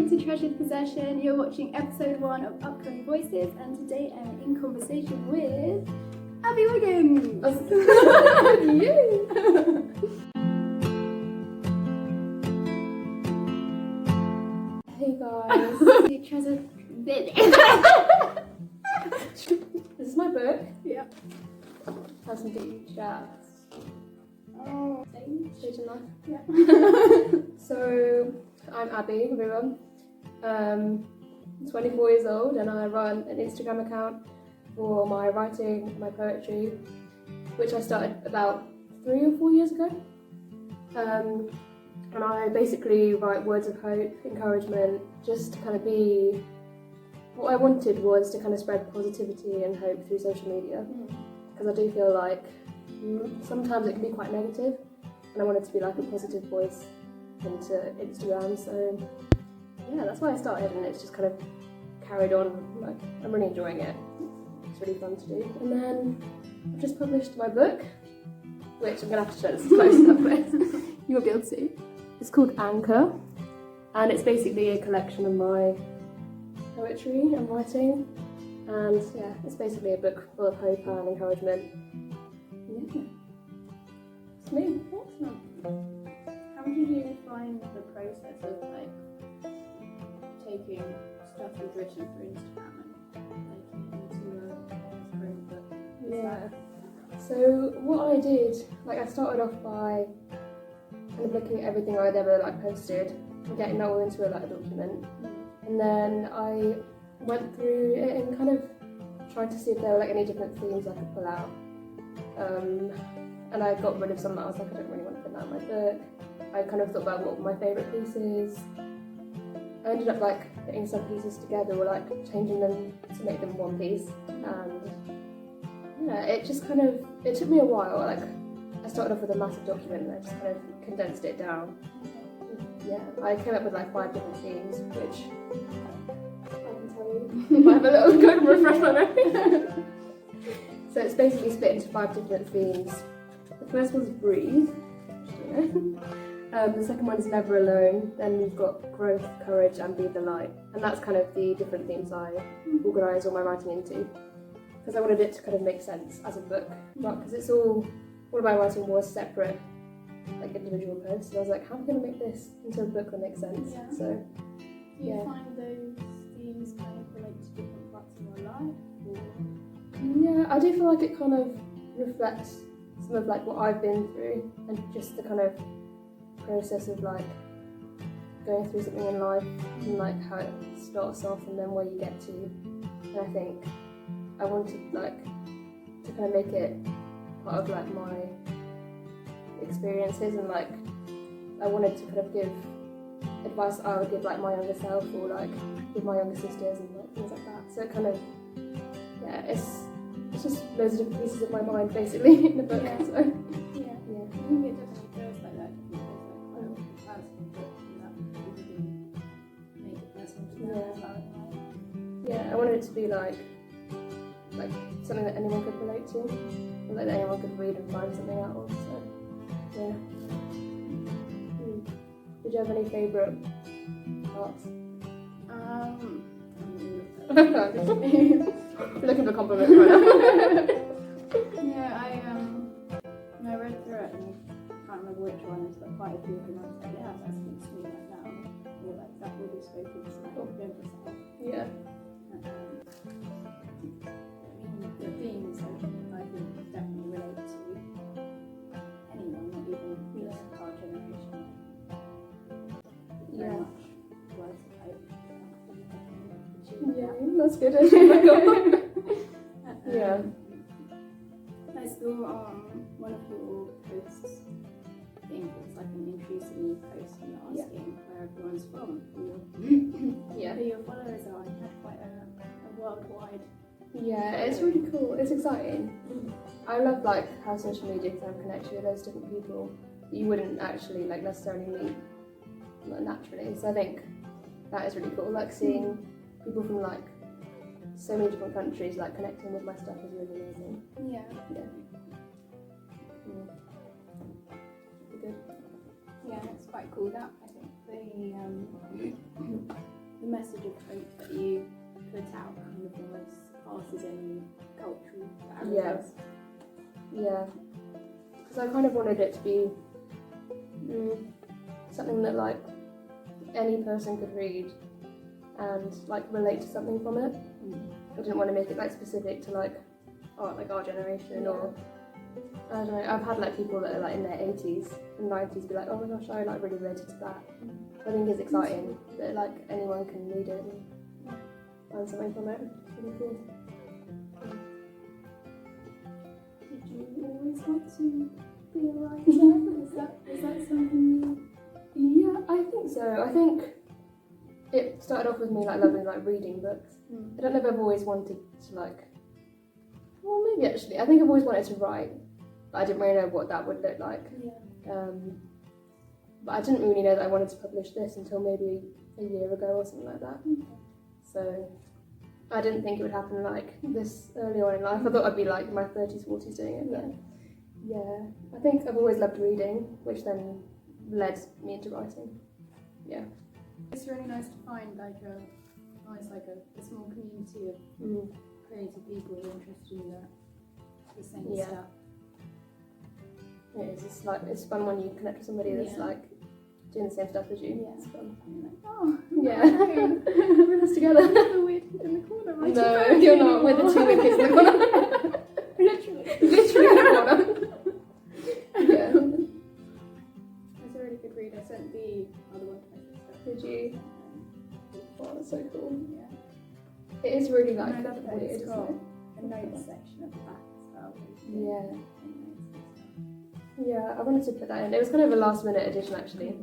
welcome to Treasured Possession. You're watching episode 1 of Upcoming Voices, and today I'm in conversation with Abbie Wiggins. Hey guys, Treasured. this is my book. Yeah. Has some deep chats. Oh, Stage in life. yeah. So, I'm Abbie, everyone. 24 years old, and I run an Instagram account for my writing, my poetry, which I started about 3 or 4 years ago. And I basically write words of hope, encouragement, just to kind of be. What I wanted was to kind of spread positivity and hope through social media, because I do feel like sometimes it can be quite negative, and I wanted to be like a positive voice into Instagram. So yeah, that's why I started, and it's just kind of carried on. Like, I'm really enjoying it. It's really fun to do. And then I've just published my book, which I'm gonna have to show this close up with. You won't be able to see. It's called Anchor, and it's basically a collection of my poetry and writing, and yeah, it's basically a book full of hope and encouragement. Yeah, it's me. Awesome. How did you find the process of like taking stuff you've written for Instagram and making it into a print book? Yeah. So what I did, like, I started off by kind of looking at everything I'd ever like posted and getting that all into a document, and then I went through it and kind of tried to see if there were like any different themes I could pull out. And I got rid of some that I was like, I don't really want to put that in my book. I kind of thought about what were my favourite pieces. I ended up like putting some pieces together or like changing them to make them one piece. And yeah, it just kind of, it took me a while. Like, I started off with a massive document and I just kind of condensed it down. Yeah, I came up with like 5 different themes, which I can tell you if I have a little go and refresh my memory. So it's basically split into 5 different themes. The first one's breathe. The second one is never alone. Then we've got growth, courage, and be the light. And that's kind of the different themes I organise all my writing into, because I wanted it to kind of make sense as a book. But because it's all of my writing was separate, like individual posts. So I was like, how am I going to make this into a book that makes sense? Yeah. So do you find those themes kind of relate to different parts of your life? Or? Yeah, I do feel like it kind of reflects some of like what I've been through, and just the kind of process of like going through something in life, and like how it starts off and then where you get to. And I think I wanted like to kind of make it part of like my experiences, and like I wanted to kind of give advice that I would give like my younger self, or like give my younger sisters, and like things like that. So it kind of, yeah, it's just loads of different pieces of my mind basically in the book. Yeah. So Yeah. I think it definitely feels like that. It feels like quite a personal book, and that you can make it personal to them as well. yeah, I wanted it to be like something that anyone could relate to, or like that anyone could read and find something out of. So yeah. Did you have any favourite parts? You're looking for compliments right now. Yeah, I read through it and I can't remember which one is, but quite a few of them I was like, yeah, that speaks to me right now. Or like, that really spoken to my younger self. Yeah. I mean, the themes I think definitely relate to anyone, not even just our generation. Very much words of hope. Yeah, that's good. Yeah. I saw one of your posts, I think it's like an Introduce Me post, and you're asking where everyone's from, who your followers are, and you have quite a worldwide. Yeah, it's really cool. It's exciting. I love like how social media can have connect you with those different people that you wouldn't actually like necessarily meet naturally. So I think that is really cool. Like seeing people from like so many different countries like connecting with my stuff is really amazing. Yeah. Yeah. Good. Yeah, it's quite cool. That I think the message of hope that you put out kind of almost passes any cultural barriers. Yeah. Because I kind of wanted it to be something that like any person could read and like relate to something from it. I didn't want to make it like specific to like our generation or I don't know. I've had like people that are like in their 80s and 90s be like, oh my gosh, I like really related to that. I think it's exciting that like anyone can read it and find something from it. It's really cool. Did you always want to be a writer? Is that something Yeah, I think so. I think it started off with me like loving like reading books. I don't know if I've always wanted to like. Well, maybe actually. I think I've always wanted to write, but I didn't really know what that would look like. Yeah. But I didn't really know that I wanted to publish this until maybe a year ago or something like that. So I didn't think it would happen like this early on in life. I thought I'd be like in my 30s, 40s doing it. But yeah, I think I've always loved reading, which then led me into writing. Yeah. It's really nice to find like almost like a small community of creative people who are interested in the same stuff. It is. It's like it's fun when you connect with somebody that's like doing the same stuff as you. Yeah. It's fun. You're like, oh, Yeah. We're us together. the weird kid in the corner, right? No, you're not. We're the two weird kids in the corner. literally in the corner. Yeah. It's a really good read. I sent the other one to my sister. Did you? Oh, that's so cool. Yeah. It is really like I love that weird, it's isn't got it? a notes section at the back as well. Yeah. Yeah, I wanted to put that in. It was kind of a last minute addition actually.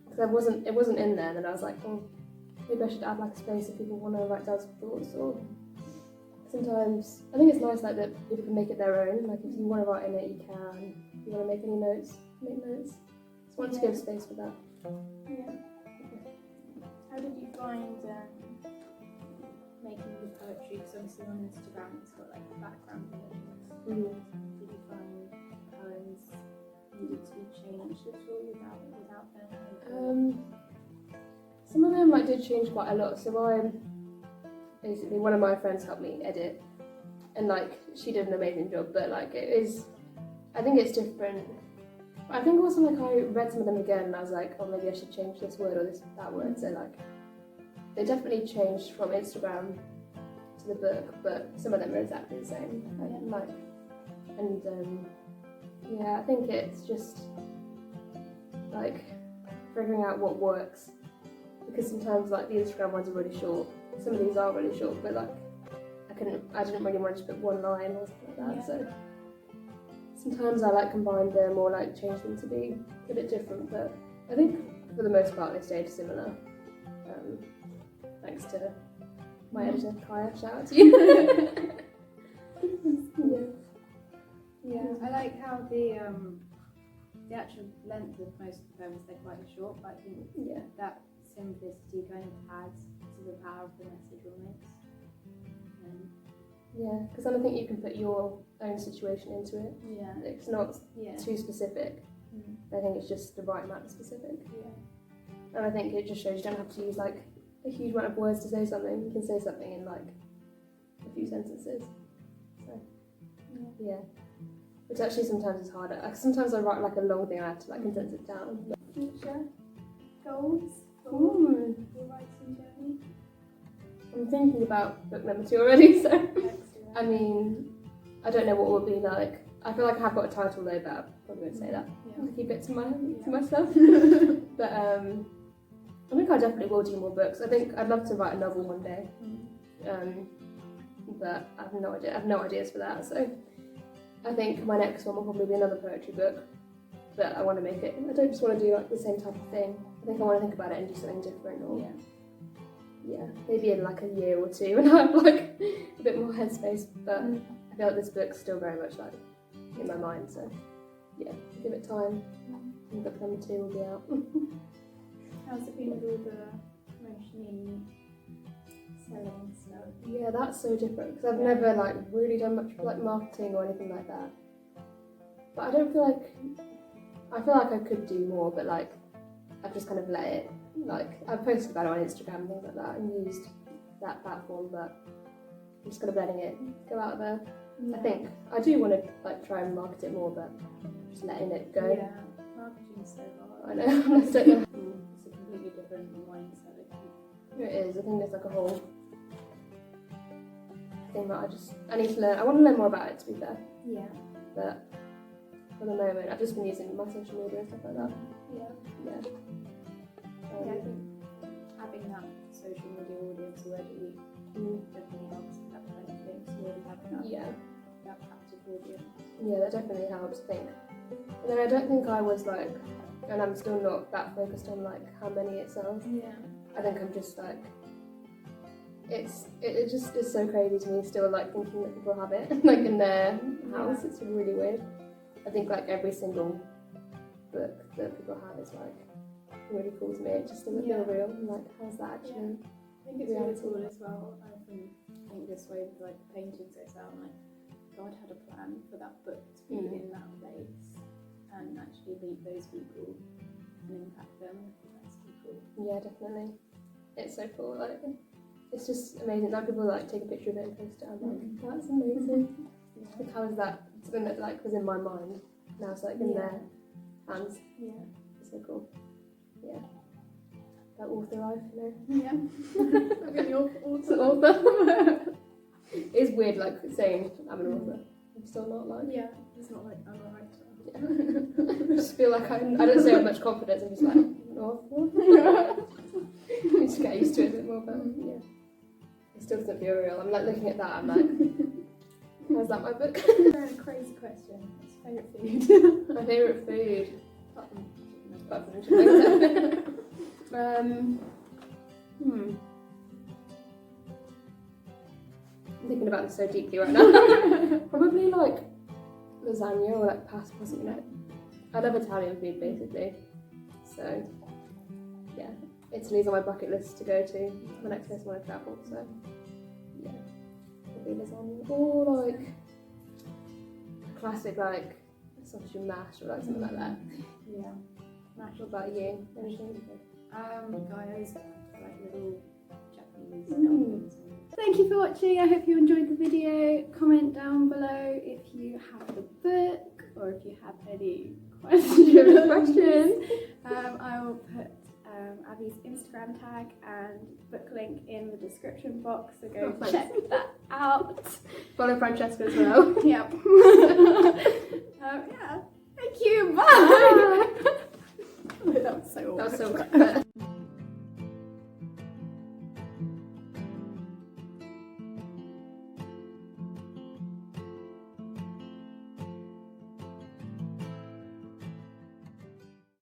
Because it wasn't in there, and then I was like, oh, maybe I should add like a space if people want to write down some thoughts. Or sometimes I think it's nice like that people can make it their own. Like if you want to write in it, you can. If you want to make any notes, make notes. Just wanted to give space for that. Yeah. How did you find making the poetry? Because obviously on Instagram it's got like background images. Did you find poems needed to be changed at all without them? Some of them did change quite a lot. So basically one of my friends helped me edit, and she did an amazing job. But I think it's different. I think also I read some of them again and I was like, oh, maybe I should change this word or that word. So they definitely changed from Instagram to the book, but some of them are exactly the same. I think it's just figuring out what works, because sometimes the Instagram ones are really short. Some of these are really short, but I didn't really want to put one line or something like that. So sometimes I combine them or change them to be a bit different, but I think for the most part they stayed similar. Thanks to my editor Kaya, shout out to you. Yeah, I like how the actual length of most of the poems, they're quite short, but I think that simplicity kind of adds to the power of the message almost. Because then I think you can put your own situation into it. Yeah. It's not too specific. I think it's just the right amount of specific. Yeah. And I think it just shows you don't have to use a huge amount of words to say something. You can say something in a few sentences. So yeah. Which actually sometimes is harder. Sometimes I write a long thing and I have to condense it down. Future goals for your writing journey? I'm thinking about book number 2 already, so Excellent. I mean, I don't know what it will be like. I feel like I have got a title though, but I probably won't say that. Yeah. I'll keep it to myself. But I think I definitely will do more books. I think I'd love to write a novel one day. But I have no idea. I have no ideas for that. So I think my next one will probably be another poetry book. But I want to make it. I don't just want to do the same type of thing. I think I want to think about it and do something different. Or maybe in a year or 2 and I have a bit more headspace. But I feel like this book's still very much in my mind. So yeah, give it time. And book number 2 will be out. How's it been with all the promotion selling stuff? Yeah, that's so different because I've never really done much marketing or anything like that. But I don't feel I feel like I could do more, but I've just kind of let it like I've posted about it on Instagram and things like that and used that platform, but I'm just kind of letting it go out there. Yeah. I think I do want to like try and market it more, but just letting it go. Yeah, marketing's so hard. I know. I just don't know. It's a completely different mindset, I think. It is. I think there's like a whole thing that I need to learn. I want to learn more about it, to be fair. Yeah. But for the moment, I've just been using my social media and stuff like that. Yeah. Yeah. Yeah, I think having that social media audience already definitely helps with that kind of thing. So already having that captive audience. Yeah, that definitely helps, I think. And then I don't think I was like, and I'm still not that focused on like how many it sells. Yeah. I think I'm just like, it just is so crazy to me still like thinking that people have it like in their house. It's really weird. I think like every single book that people have is like really cool to me. It just doesn't feel real. I'm like, how's that actually? I think it's really cool as well. I often think this way with like paintings I sell. I'm like, God had a plan for that book to be in that place and actually meet those people and impact them. I think that's so cool. Yeah, definitely. It's so cool. Like, it's just amazing. Now people like take a picture of it and post it. I'm like, that's amazing. Like, how is that something that like was in my mind? Now it's like in their hands. Yeah. It's so cool. Yeah. That author life, you know. Yeah. I'm an author. It's weird like saying I'm an author. I'm still not like. Yeah. It's not like I'm a writer. Yeah. I just feel like I don't say it with much confidence. I'm just like an author. I just get used to it a bit more, but yeah. It still doesn't feel real. I'm like looking at that. I'm like, how's that my book? Crazy question. What's your favourite food? My favourite food. Apart from chicken. I'm thinking about this so deeply right now. Probably like lasagna or like pasta or something like. I love Italian food basically. So yeah, Italy's on my bucket list to go to the next place I want to travel. So yeah, probably lasagna or like a classic like sausage and mash or like something like that. Yeah. What about you? Anything? Guys, like little Japanese dumplings. Thank you for watching. I hope you enjoyed the video. Comment down below if you have the book or if you have any questions. I will put Abbie's Instagram tag and book link in the description box, so go check that out. Follow Francesca as well. Yep. Yeah. Thank you. Bye. That was so awkward. That was so